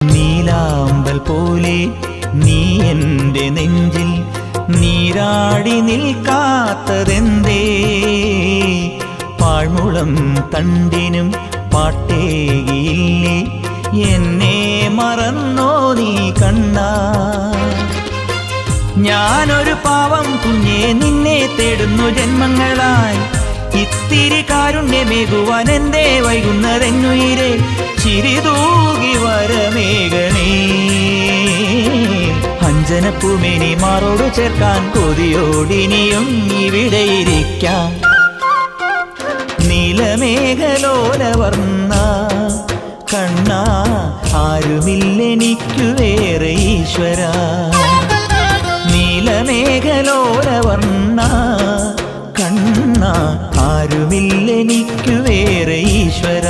നീലാമ്പൽ പോലെ നീ എൻ്റെ നെഞ്ചിൽ നീരാടി നിൽക്കാത്തതെന്തേ? പാഴ്മുളം തണ്ടിനും പാട്ടേകിയില്ലേ? എന്നെ മറന്നോ നീ കണ്ണാ? ഞാനൊരു പാവം കുഞ്ഞെ നിന്നെ തേടുന്നു ജന്മങ്ങളായി. ഇത്തിരി കാരുണ്യമേകുവാൻ എന്തേ വൈകുന്നതെന്നുയിരെ? ചിരിതൂകി വരമേഘനേ, അഞ്ജനപ്പൂമേനി മാറോട് ചേർക്കാൻ കൊതിയോടിനിയും ഇവിടെയിരിക്കാം. നീലമേഘലോലവർണ്ണ കണ്ണാ, ആരുമില്ലെനിക്കു വേറെ ഈശ്വര. നീലമേഘലോലവർണ്ണ കണ്ണാ, ആരുമില്ലെനിക്കു വേറെ ഈശ്വര.